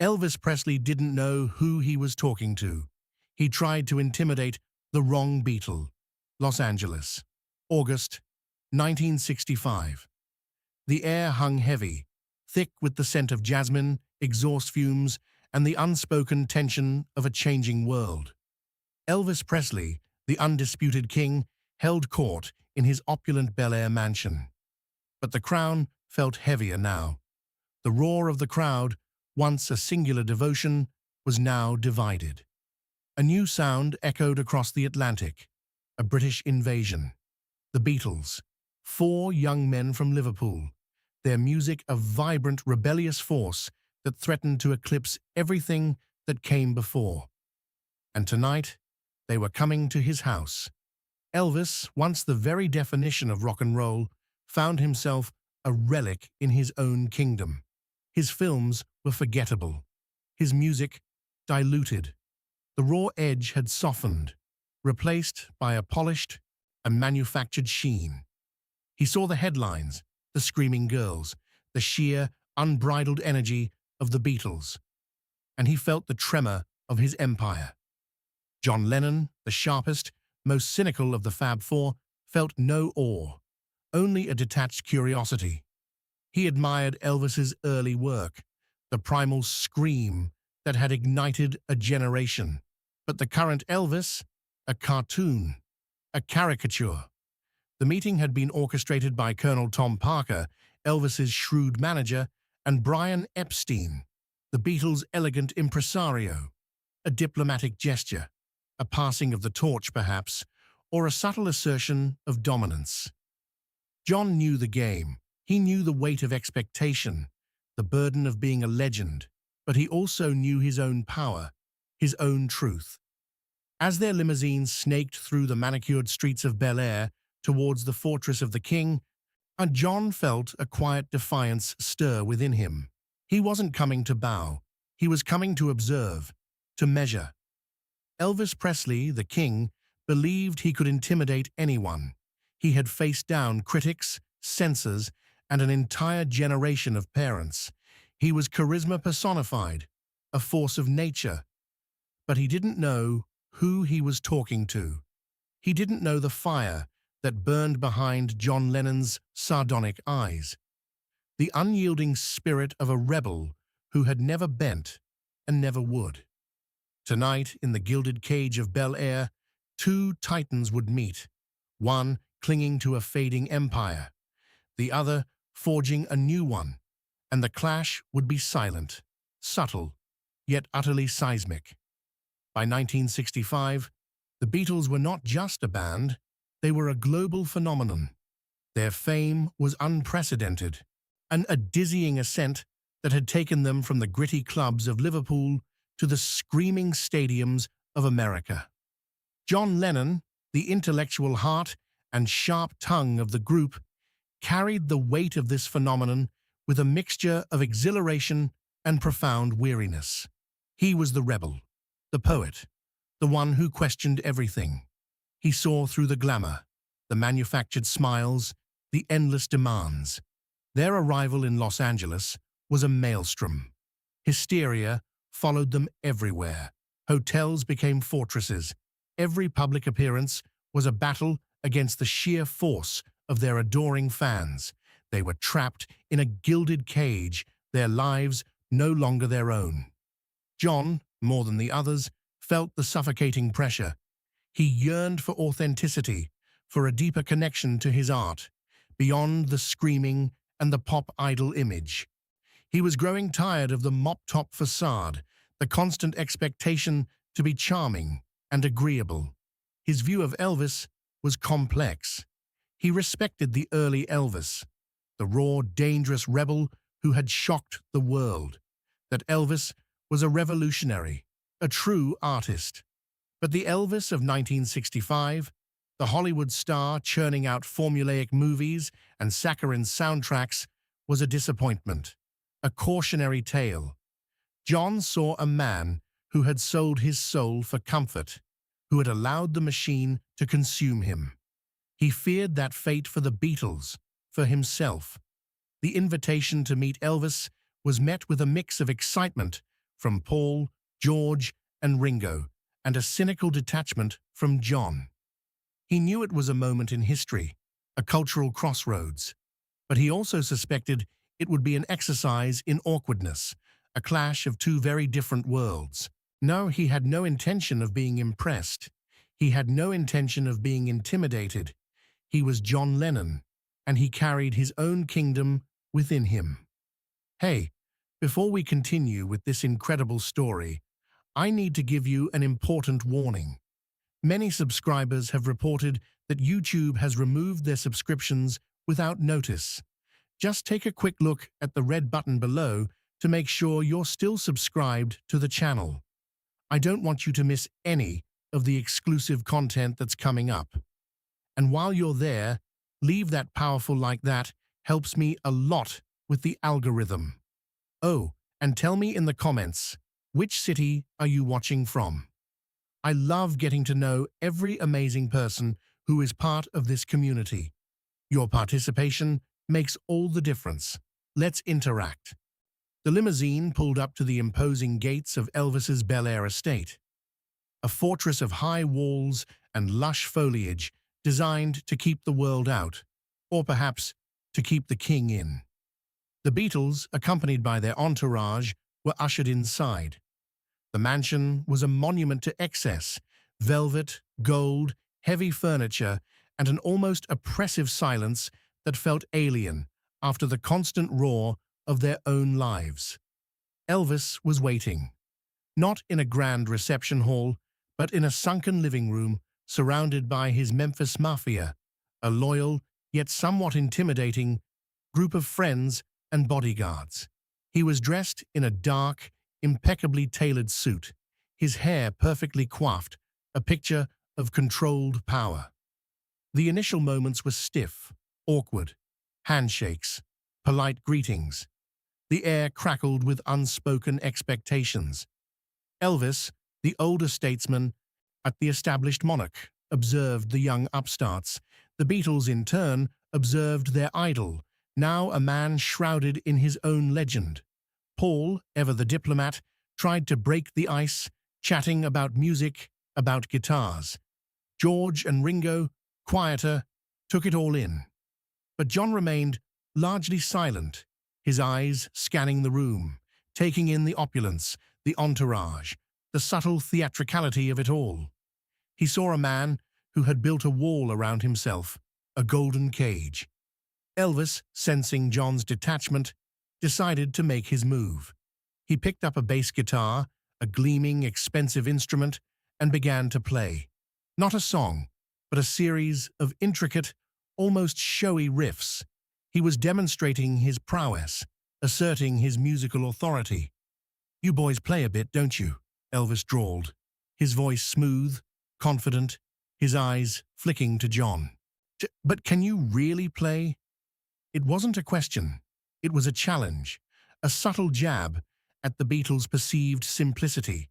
Elvis Presley didn't know who he was talking to. He tried to intimidate the wrong Beatle. Los Angeles, August 1965. The air hung heavy, thick with the scent of jasmine, exhaust fumes, and the unspoken tension of a changing world. Elvis Presley, the undisputed king, held court in his opulent Bel Air mansion. But the crown felt heavier now. The roar of the crowd, once a singular devotion, was now divided. A new sound echoed across the Atlantic, a British invasion. The Beatles, 4 young men from Liverpool, their music a vibrant, rebellious force that threatened to eclipse everything that came before. And tonight, they were coming to his house. Elvis, once the very definition of rock and roll, found himself a relic in his own kingdom. His films were forgettable. His music diluted. The raw edge had softened, replaced by a polished and manufactured sheen. He saw the headlines, the screaming girls, the sheer, unbridled energy of the Beatles, and he felt the tremor of his empire. John Lennon, the sharpest, most cynical of the Fab Four, felt no awe, only a detached curiosity. He admired Elvis's early work, the primal scream that had ignited a generation. But the current Elvis, a cartoon, a caricature. The meeting had been orchestrated by Colonel Tom Parker, Elvis's shrewd manager, and Brian Epstein, the Beatles' elegant impresario. A diplomatic gesture, a passing of the torch perhaps, or a subtle assertion of dominance. John knew the game. He knew the weight of expectation, the burden of being a legend, but he also knew his own power, his own truth. As their limousine snaked through the manicured streets of Bel Air towards the fortress of the king, John felt a quiet defiance stir within him. He wasn't coming to bow. He was coming to observe, to measure. Elvis Presley, the king, believed he could intimidate anyone. He had faced down critics, censors, and an entire generation of parents. He was charisma personified, a force of nature. But he didn't know who he was talking to. He didn't know the fire that burned behind John Lennon's sardonic eyes, the unyielding spirit of a rebel who had never bent and never would. Tonight, in the gilded cage of Bel Air, 2 titans would meet, one clinging to a fading empire, the other forging a new one, and the clash would be silent, subtle, yet utterly seismic. By 1965, the Beatles were not just a band, they were a global phenomenon. Their fame was unprecedented, and a dizzying ascent that had taken them from the gritty clubs of Liverpool to the screaming stadiums of America. John Lennon, the intellectual heart and sharp tongue of the group, carried the weight of this phenomenon with a mixture of exhilaration and profound weariness. He was the rebel, the poet, the one who questioned everything. He saw through the glamour, the manufactured smiles, the endless demands. Their arrival in Los Angeles was a maelstrom. Hysteria followed them everywhere. Hotels became fortresses. Every public appearance was a battle against the sheer force of their adoring fans. They were trapped in a gilded cage, their lives no longer their own. John, more than the others, felt the suffocating pressure. He yearned for authenticity, for a deeper connection to his art, beyond the screaming and the pop idol image. He was growing tired of the mop-top facade, the constant expectation to be charming and agreeable. His view of Elvis was complex. He respected the early Elvis, the raw, dangerous rebel who had shocked the world. That Elvis was a revolutionary, a true artist. But the Elvis of 1965, the Hollywood star churning out formulaic movies and saccharine soundtracks, was a disappointment, a cautionary tale. John saw a man who had sold his soul for comfort, who had allowed the machine to consume him. He feared that fate for the Beatles, for himself. The invitation to meet Elvis was met with a mix of excitement, from Paul, George, and Ringo, and a cynical detachment from John. He knew it was a moment in history, a cultural crossroads, but he also suspected it would be an exercise in awkwardness, a clash of two very different worlds. No, he had no intention of being impressed. He had no intention of being intimidated. He was John Lennon, and he carried his own kingdom within him. Hey, before we continue with this incredible story, I need to give you an important warning. Many subscribers have reported that YouTube has removed their subscriptions without notice. Just take a quick look at the red button below to make sure you're still subscribed to the channel. I don't want you to miss any of the exclusive content that's coming up. And while you're there, leave that powerful like that helps me a lot with the algorithm. Oh, and tell me in the comments, which city are you watching from? I love getting to know every amazing person who is part of this community. Your participation makes all the difference. Let's interact. The limousine pulled up to the imposing gates of Elvis's Bel Air estate, a fortress of high walls and lush foliage designed to keep the world out, or perhaps to keep the king in. The Beatles, accompanied by their entourage, were ushered inside. The mansion was a monument to excess: velvet, gold, heavy furniture, and an almost oppressive silence that felt alien after the constant roar of their own lives. Elvis was waiting, not in a grand reception hall, but in a sunken living room surrounded by his Memphis Mafia, a loyal yet somewhat intimidating group of friends and bodyguards. He was dressed in a dark, impeccably tailored suit, his hair perfectly coiffed, a picture of controlled power. The initial moments were stiff, awkward, handshakes, polite greetings. The air crackled with unspoken expectations. Elvis, the older statesman at the established monarch, observed the young upstarts. The Beatles, in turn, observed their idol, now a man shrouded in his own legend. Paul, ever the diplomat, tried to break the ice, chatting about music, about guitars. George and Ringo, quieter, took it all in. But John remained largely silent, his eyes scanning the room, taking in the opulence, the entourage, the subtle theatricality of it all. He saw a man who had built a wall around himself, a golden cage. Elvis, sensing John's detachment, decided to make his move. He picked up a bass guitar, a gleaming, expensive instrument, and began to play. Not a song, but a series of intricate, almost showy riffs. He was demonstrating his prowess, asserting his musical authority. "You boys play a bit, don't you?" Elvis drawled, his voice smooth, confident, his eyes flicking to John. "But can you really play?" It wasn't a question. It was a challenge, a subtle jab at the Beatles' perceived simplicity,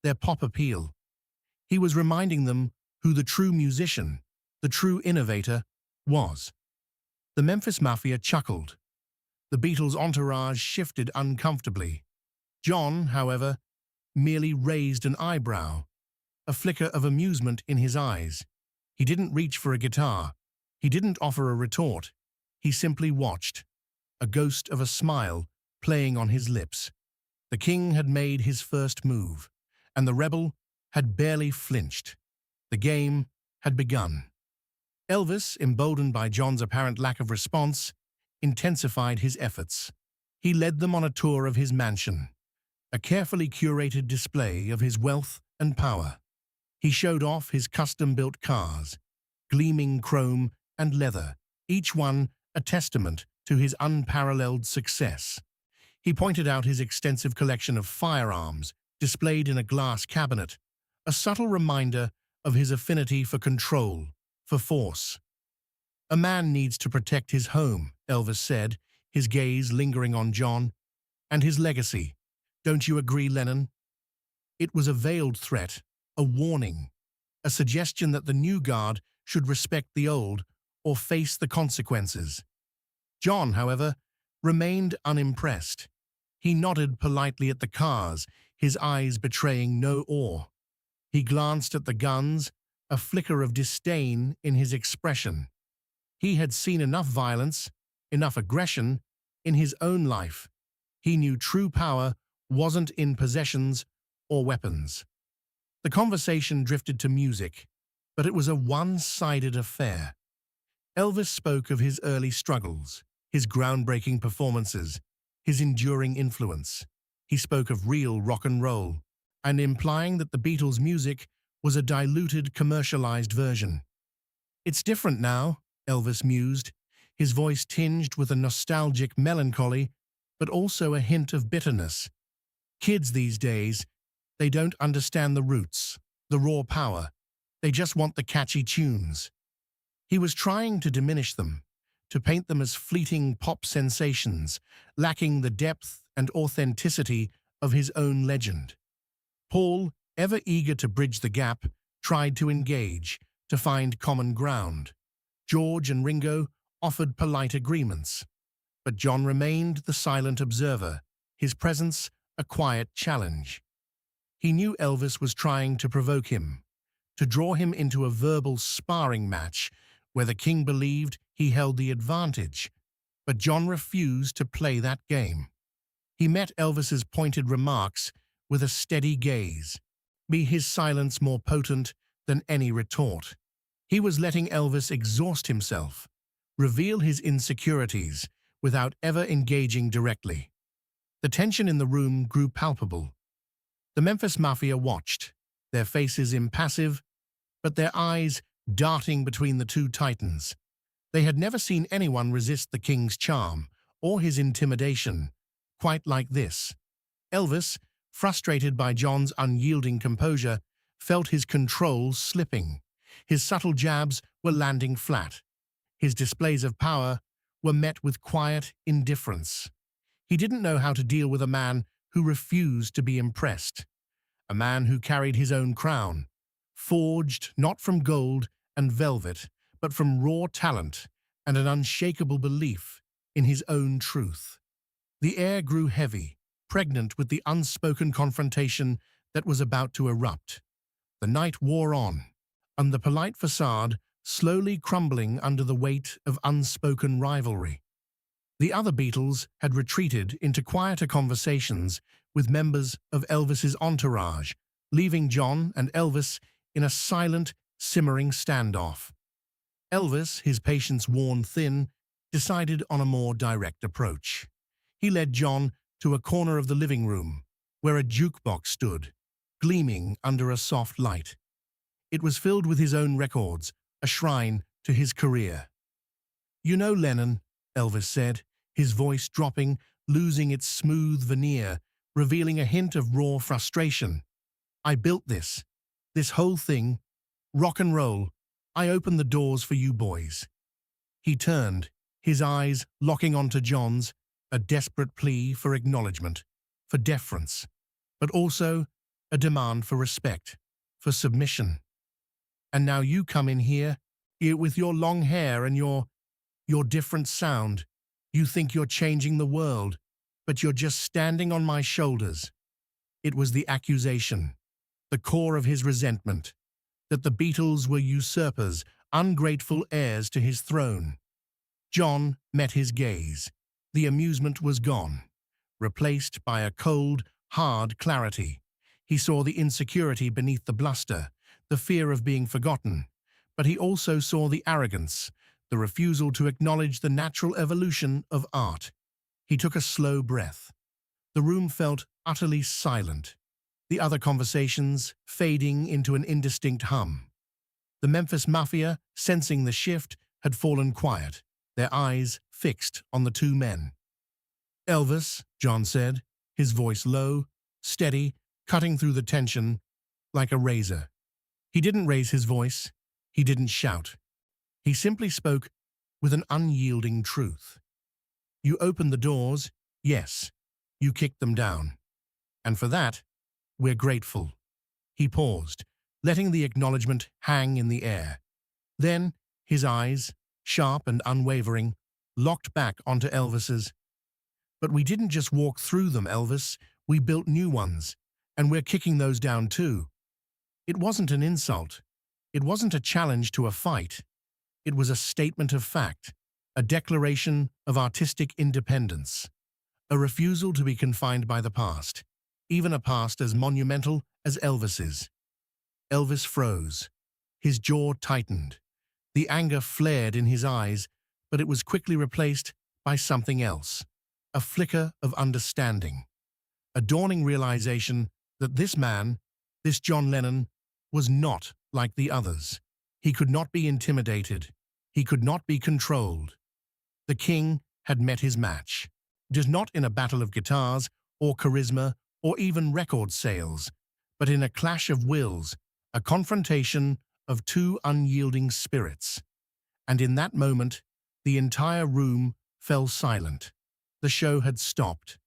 their pop appeal. He was reminding them who the true musician, the true innovator, was. The Memphis Mafia chuckled. The Beatles' entourage shifted uncomfortably. John, however, merely raised an eyebrow, a flicker of amusement in his eyes. He didn't reach for a guitar. He didn't offer a retort. He simply watched, a ghost of a smile playing on his lips. The king had made his first move, and the rebel had barely flinched. The game had begun. Elvis, emboldened by John's apparent lack of response, intensified his efforts. He led them on a tour of his mansion, a carefully curated display of his wealth and power. He showed off his custom-built cars, gleaming chrome and leather, each one a testament to his unparalleled success. He pointed out his extensive collection of firearms, displayed in a glass cabinet, a subtle reminder of his affinity for control, for force. "A man needs to protect his home," Elvis said, his gaze lingering on John, "and his legacy. Don't you agree, Lennon?" It was a veiled threat, a warning, a suggestion that the new guard should respect the old or face the consequences. John, however, remained unimpressed. He nodded politely at the cars, his eyes betraying no awe. He glanced at the guns, a flicker of disdain in his expression. He had seen enough violence, enough aggression, in his own life. He knew true power wasn't in possessions or weapons. The conversation drifted to music, but it was a one-sided affair. Elvis spoke of his early struggles, his groundbreaking performances, his enduring influence. He spoke of real rock and roll, and implying that the Beatles' music was a diluted, commercialized version. "It's different now," Elvis mused, his voice tinged with a nostalgic melancholy, but also a hint of bitterness. "Kids these days, they don't understand the roots, the raw power. They just want the catchy tunes." He was trying to diminish them, to paint them as fleeting pop sensations, lacking the depth and authenticity of his own legend. Paul, ever eager to bridge the gap, tried to engage, to find common ground. George and Ringo offered polite agreements, but John remained the silent observer, his presence a quiet challenge. He knew Elvis was trying to provoke him, to draw him into a verbal sparring match where the king believed he held the advantage, but John refused to play that game. He met Elvis's pointed remarks with a steady gaze, his silence more potent than any retort. He was letting Elvis exhaust himself, reveal his insecurities without ever engaging directly. The tension in the room grew palpable. The Memphis Mafia watched, their faces impassive, but their eyes darting between the two titans. They had never seen anyone resist the king's charm or his intimidation quite like this. Elvis, frustrated by John's unyielding composure, felt his control slipping. His subtle jabs were landing flat. His displays of power were met with quiet indifference. He didn't know how to deal with a man who refused to be impressed, a man who carried his own crown, forged not from gold and velvet, but from raw talent and an unshakable belief in his own truth. The air grew heavy, pregnant with the unspoken confrontation that was about to erupt. The night wore on, and the polite facade slowly crumbling under the weight of unspoken rivalry. The other Beatles had retreated into quieter conversations with members of Elvis's entourage, leaving John and Elvis in a silent, simmering standoff. Elvis, his patience worn thin, decided on a more direct approach. He led John to a corner of the living room, where a jukebox stood, gleaming under a soft light. It was filled with his own records, a shrine to his career. "You know Lennon," Elvis said, his voice dropping, losing its smooth veneer, revealing a hint of raw frustration. "I built this whole thing, rock and roll. I opened the doors for you boys." He turned, his eyes locking onto John's, a desperate plea for acknowledgement, for deference, but also a demand for respect, for submission. "And now you come in here with your long hair and your different sound. You think you're changing the world, but you're just standing on my shoulders." It was the accusation, the core of his resentment, that the Beatles were usurpers, ungrateful heirs to his throne. John met his gaze. The amusement was gone, replaced by a cold, hard clarity. He saw the insecurity beneath the bluster, the fear of being forgotten, but he also saw the arrogance, the refusal to acknowledge the natural evolution of art. He took a slow breath. The room felt utterly silent, the other conversations fading into an indistinct hum. The Memphis Mafia, sensing the shift, had fallen quiet, their eyes fixed on the two men. "Elvis," John said, his voice low, steady, cutting through the tension like a razor. He didn't raise his voice. He didn't shout. He simply spoke with an unyielding truth. "You opened the doors, yes. You kicked them down. And for that, we're grateful." He paused, letting the acknowledgement hang in the air. Then, his eyes, sharp and unwavering, locked back onto Elvis's. "But we didn't just walk through them, Elvis. We built new ones. and we're kicking those down too. It wasn't an insult. It wasn't a challenge to a fight. It was a statement of fact, a declaration of artistic independence, a refusal to be confined by the past, even a past as monumental as Elvis's. Elvis froze. His jaw tightened. The anger flared in his eyes, but it was quickly replaced by something else, a flicker of understanding, a dawning realization that this man, this John Lennon, was not like the others. He could not be intimidated. He could not be controlled. The king had met his match, just not in a battle of guitars or charisma or even record sales, but in a clash of wills, a confrontation of two unyielding spirits. And in that moment, the entire room fell silent. The show had stopped.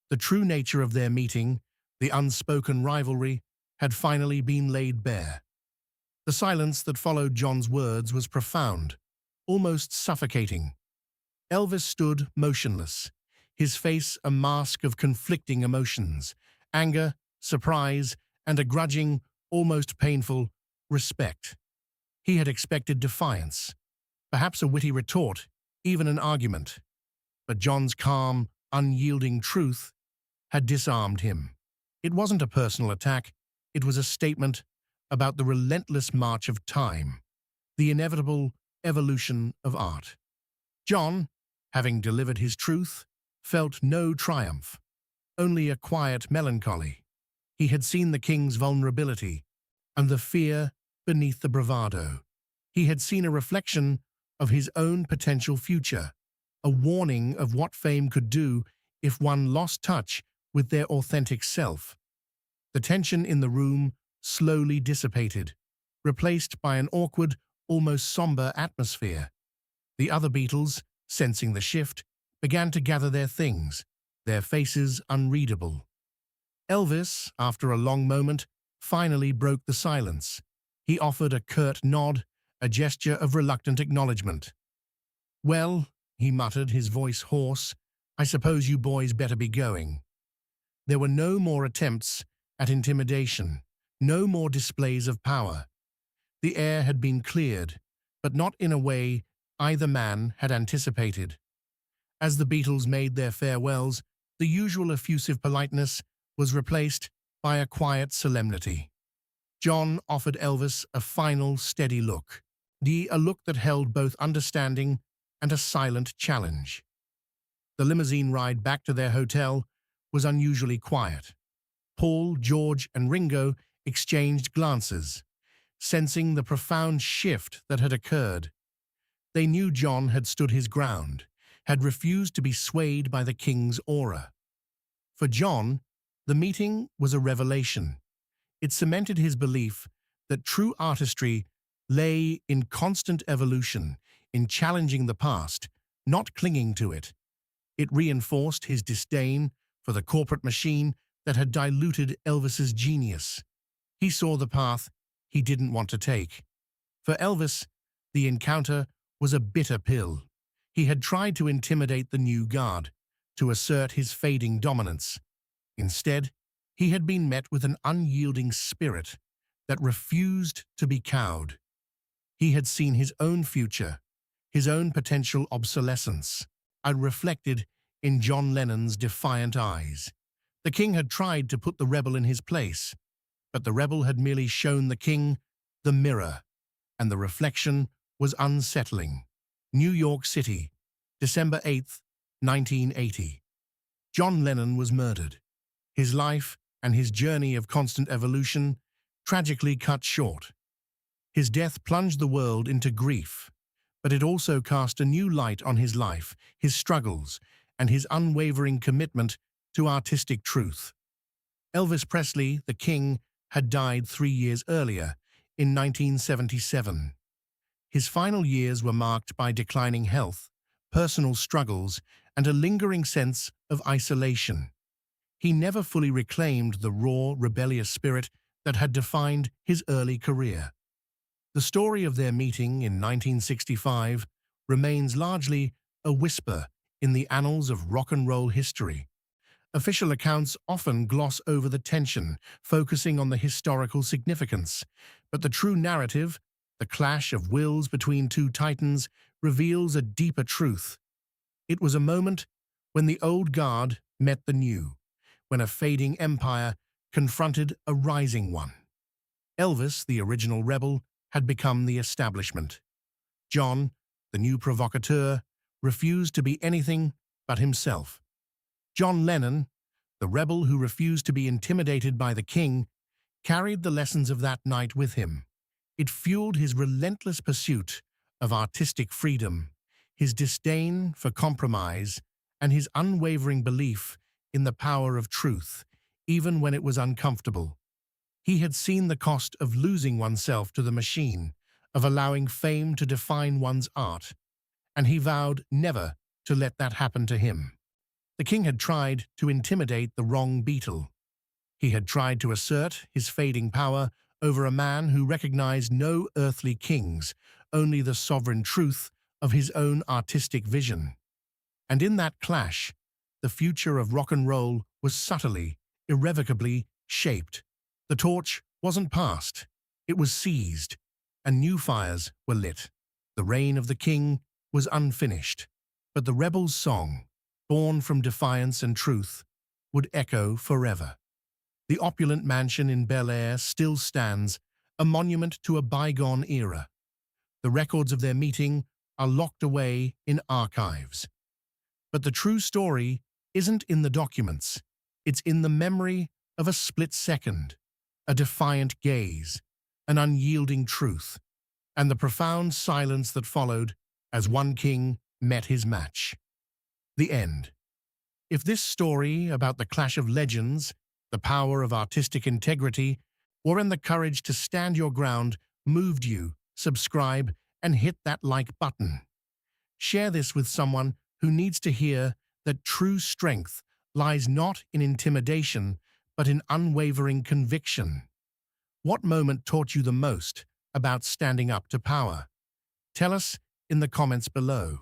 The true nature of their meeting, the unspoken rivalry, had finally been laid bare. The silence that followed John's words was profound, almost suffocating. Elvis stood motionless, his face a mask of conflicting emotions, anger, surprise, and a grudging, almost painful, respect. He had expected defiance, perhaps a witty retort, even an argument. But John's calm, unyielding truth had disarmed him. It wasn't a personal attack, it was a statement about the relentless march of time, the inevitable evolution of art. John, having delivered his truth, felt no triumph, only a quiet melancholy. He had seen the king's vulnerability and the fear beneath the bravado. He had seen a reflection of his own potential future, a warning of what fame could do if one lost touch with their authentic self. The tension in the room slowly dissipated, replaced by an awkward, almost somber atmosphere. The other Beatles, sensing the shift, began to gather their things, their faces unreadable. Elvis, after a long moment, finally broke the silence. He offered a curt nod, a gesture of reluctant acknowledgement. "Well," he muttered, his voice hoarse, "I suppose you boys better be going." There were no more attempts at intimidation, no more displays of power. The air had been cleared, but not in a way either man had anticipated. As the Beatles made their farewells, the usual effusive politeness was replaced by a quiet solemnity. John offered Elvis a final, steady look, a look that held both understanding and a silent challenge. The limousine ride back to their hotel was unusually quiet. Paul, George, and Ringo exchanged glances, sensing the profound shift that had occurred. They knew John had stood his ground, had refused to be swayed by the king's aura. For John, the meeting was a revelation. It cemented his belief that true artistry lay in constant evolution, in challenging the past, not clinging to it. It reinforced his disdain for the corporate machine that had diluted Elvis's genius. He saw the path he didn't want to take. For Elvis, the encounter was a bitter pill. He had tried to intimidate the new guard, to assert his fading dominance. Instead, he had been met with an unyielding spirit that refused to be cowed. He had seen his own future, his own potential obsolescence, reflected in John Lennon's defiant eyes. The king had tried to put the rebel in his place, but the rebel had merely shown the king the mirror, and the reflection was unsettling. New York City, December 8, 1980. John Lennon was murdered. His life and his journey of constant evolution tragically cut short. His death plunged the world into grief, but it also cast a new light on his life, his struggles, and his unwavering commitment to artistic truth. Elvis Presley, the king, had died 3 years earlier, in 1977. His final years were marked by declining health, personal struggles, and a lingering sense of isolation. He never fully reclaimed the raw, rebellious spirit that had defined his early career. The story of their meeting in 1965 remains largely a whisper in the annals of rock and roll history, Official accounts often gloss over the tension, focusing on the historical significance. But the true narrative, the clash of wills between two titans, reveals a deeper truth. It was a moment when the old guard met the new, when a fading empire confronted a rising one. Elvis, the original rebel, had become the establishment. John, the new provocateur, refused to be anything but himself. John Lennon, the rebel who refused to be intimidated by the king, carried the lessons of that night with him. It fueled his relentless pursuit of artistic freedom, his disdain for compromise, and his unwavering belief in the power of truth, even when it was uncomfortable. He had seen the cost of losing oneself to the machine, of allowing fame to define one's art, and he vowed never to let that happen to him. The king had tried to intimidate the wrong Beatle. He had tried to assert his fading power over a man who recognized no earthly kings, only the sovereign truth of his own artistic vision. And in that clash, the future of rock and roll was subtly, irrevocably shaped. The torch wasn't passed, it was seized, and new fires were lit. The reign of the king was unfinished, but the rebel's song, born from defiance and truth, would echo forever. The opulent mansion in Bel Air still stands, a monument to a bygone era. The records of their meeting are locked away in archives. But the true story isn't in the documents. It's in the memory of a split second, a defiant gaze, an unyielding truth, and the profound silence that followed as one king met his match. The end. If this story about the clash of legends, the power of artistic integrity, or in the courage to stand your ground moved you, subscribe and hit that like button. Share this with someone who needs to hear that true strength lies not in intimidation, but in unwavering conviction. What moment taught you the most about standing up to power? Tell us in the comments below.